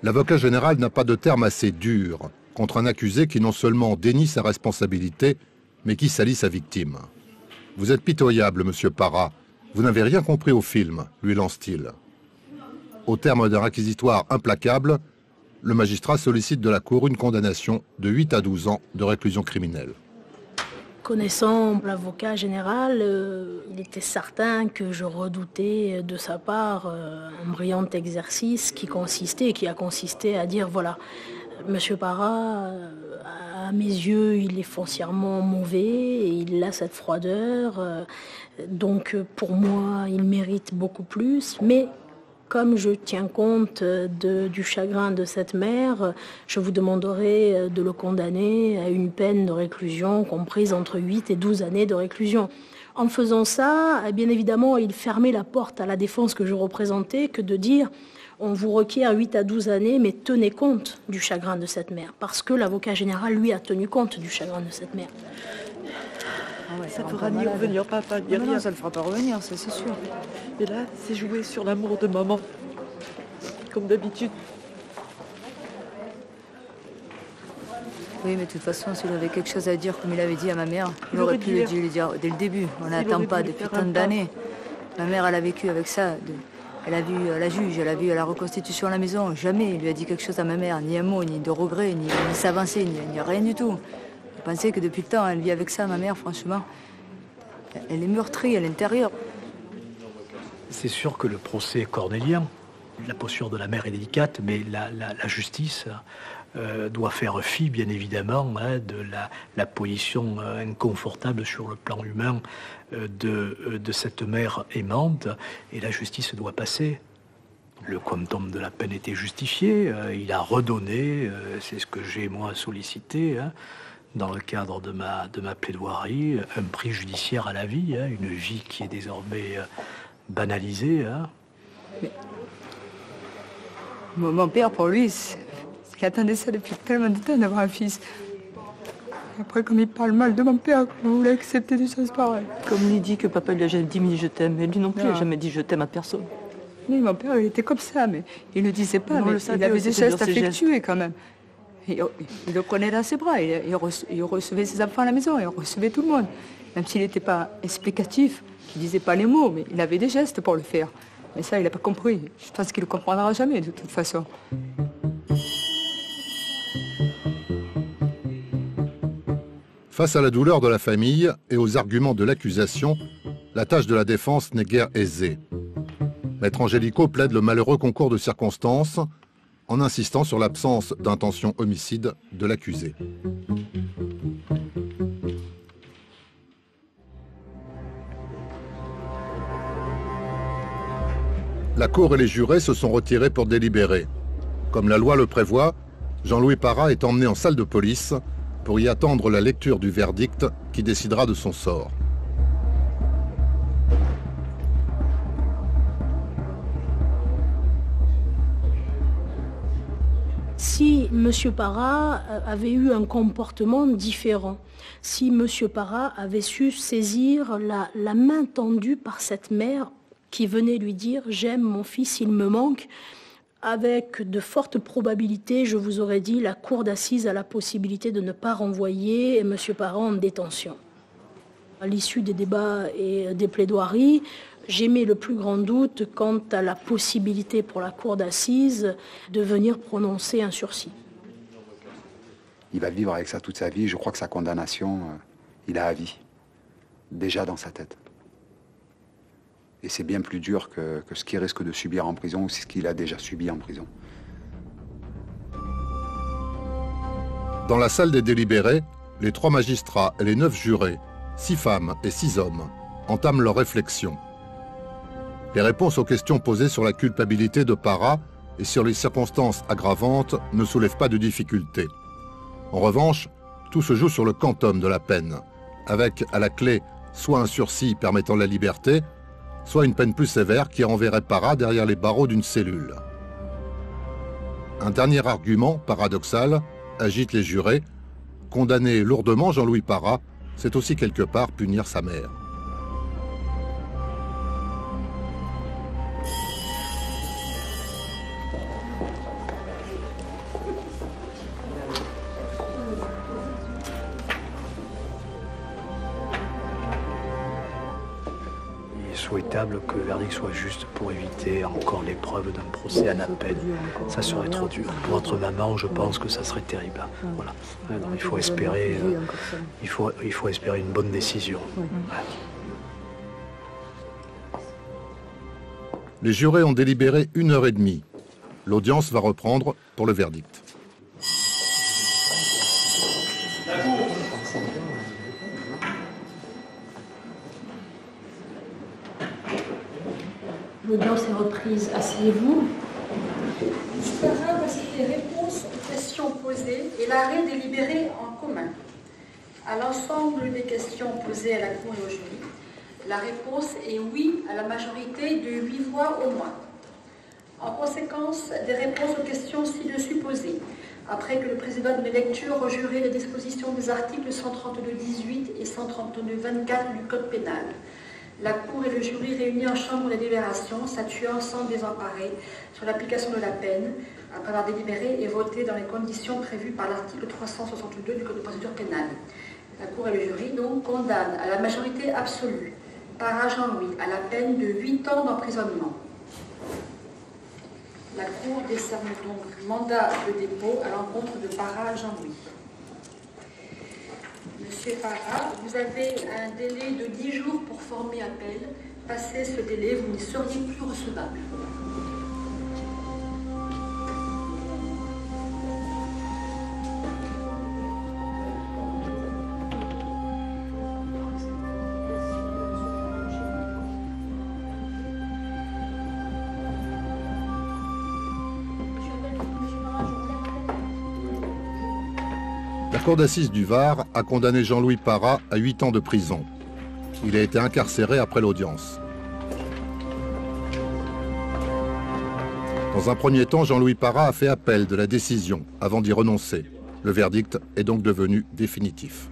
L'avocat général n'a pas de terme assez dur contre un accusé qui non seulement dénie sa responsabilité, mais qui salit sa victime. « Vous êtes pitoyable, monsieur Parra. Vous n'avez rien compris au film », lui lance-t-il. Au terme d'un réquisitoire implacable, le magistrat sollicite de la Cour une condamnation de 8 à 12 ans de réclusion criminelle. Connaissant l'avocat général, il était certain que je redoutais de sa part un brillant exercice qui a consisté à dire voilà, monsieur Parra, à mes yeux, il est foncièrement mauvais et il a cette froideur, donc pour moi, il mérite beaucoup plus, mais comme je tiens compte du chagrin de cette mère, je vous demanderai de le condamner à une peine de réclusion comprise entre 8 et 12 années de réclusion. En faisant ça, bien évidemment, il fermait la porte à la défense que je représentais que de dire on vous requiert 8 à 12 années, mais tenez compte du chagrin de cette mère. Parce que l'avocat général, lui, a tenu compte du chagrin de cette mère. Ça ne fera ni revenir papa, ni rien. Ça ne le fera pas revenir, ça c'est sûr. Et là, c'est jouer sur l'amour de maman, comme d'habitude. Oui, mais de toute façon, s'il avait quelque chose à dire, comme il avait dit à ma mère, il aurait pu le dire dès le début. On n'attend pas depuis tant d'années. Ma mère, elle a vécu avec ça. Elle a vu la juge, elle a vu la reconstitution à la maison. Jamais il lui a dit quelque chose à ma mère, ni un mot, ni de regret, ni s'avancer, ni rien du tout. Je pensais que depuis le temps, elle vit avec ça, ma mère, franchement. Elle est meurtrie à l'intérieur. C'est sûr que le procès est cornélien. La posture de la mère est délicate, mais la justice doit faire fi, bien évidemment, de la position inconfortable sur le plan humain de cette mère aimante, et la justice doit passer. Le quantum de la peine était justifié, il a redonné, c'est ce que j'ai moi sollicité, dans le cadre de ma plaidoirie, un prix judiciaire à la vie, une vie qui est désormais banalisée. Mais... Mon père, pour lui, il attendait ça depuis tellement de temps d'avoir un fils. Après, comme il parle mal de mon père, on voulait accepter des choses pareilles. Comme il dit que papa lui a jamais dit je t'aime, mais lui non plus, il n'a jamais dit je t'aime à personne. Oui, mon père, il était comme ça, mais il ne le disait pas, mais il avait des gestes affectueux quand même. Il le prenait dans ses bras, il recevait ses enfants à la maison, il recevait tout le monde. Même s'il n'était pas explicatif, il ne disait pas les mots, mais il avait des gestes pour le faire. Mais ça, il n'a pas compris. Je pense qu'il ne le comprendra jamais, de toute façon. Face à la douleur de la famille et aux arguments de l'accusation, la tâche de la défense n'est guère aisée. Maître Angélico plaide le malheureux concours de circonstances en insistant sur l'absence d'intention homicide de l'accusé. La cour et les jurés se sont retirés pour délibérer. Comme la loi le prévoit, Jean-Louis Parra est emmené en salle de police pour y attendre la lecture du verdict qui décidera de son sort. Si M. Parra avait eu un comportement différent, si M. Parra avait su saisir la main tendue par cette mère qui venait lui dire « J'aime mon fils, il me manque », avec de fortes probabilités, je vous aurais dit, la cour d'assises a la possibilité de ne pas renvoyer M. Parra en détention. À l'issue des débats et des plaidoiries, j'émets le plus grand doute quant à la possibilité pour la cour d'assises de venir prononcer un sursis. Il va vivre avec ça toute sa vie. Je crois que sa condamnation, il a à vie. Déjà dans sa tête. Et c'est bien plus dur que ce qu'il risque de subir en prison ou ce qu'il a déjà subi en prison. Dans la salle des délibérés, les 3 magistrats et les 9 jurés, 6 femmes et 6 hommes, entament leur réflexion. Les réponses aux questions posées sur la culpabilité de Parra et sur les circonstances aggravantes ne soulèvent pas de difficultés. En revanche, tout se joue sur le quantum de la peine, avec à la clé soit un sursis permettant la liberté, soit une peine plus sévère qui renverrait Parra derrière les barreaux d'une cellule. Un dernier argument, paradoxal, agite les jurés. Condamner lourdement Jean-Louis Parra, c'est aussi quelque part punir sa mère. Souhaitable que le verdict soit juste pour éviter encore l'épreuve d'un procès en appel. Ça serait trop dur. Pour votre maman, je pense que ça serait terrible. Voilà. Alors, il faut espérer, il faut espérer une bonne décision. Les jurés ont délibéré 1h30. L'audience va reprendre pour le verdict. L'audience est reprise. Asseyez-vous. Parra, voici les réponses aux questions posées et l'arrêt délibéré en commun. À l'ensemble des questions posées à la Cour et au jury, la réponse est oui à la majorité de 8 voix au moins. En conséquence des réponses aux questions ci-dessus posées, après que le président de lecture rejuré les dispositions des articles 132.18 et 132.24 du Code pénal, La Cour et le jury réunis en chambre de délibération statuant sans désemparer sur l'application de la peine, après avoir délibéré et voté dans les conditions prévues par l'article 362 du Code de procédure pénale. La Cour et le jury donc condamnent à la majorité absolue Parra Jean-Louis à la peine de 8 ans d'emprisonnement. La Cour décerne donc mandat de dépôt à l'encontre de Parra Jean-Louis. Monsieur Parra, vous avez un délai de 10 jours pour former appel. Passé ce délai, vous ne seriez plus recevable. La cour d'assises du Var a condamné Jean-Louis Parra à 8 ans de prison. Il a été incarcéré après l'audience. Dans un premier temps, Jean-Louis Parra a fait appel de la décision avant d'y renoncer. Le verdict est donc devenu définitif.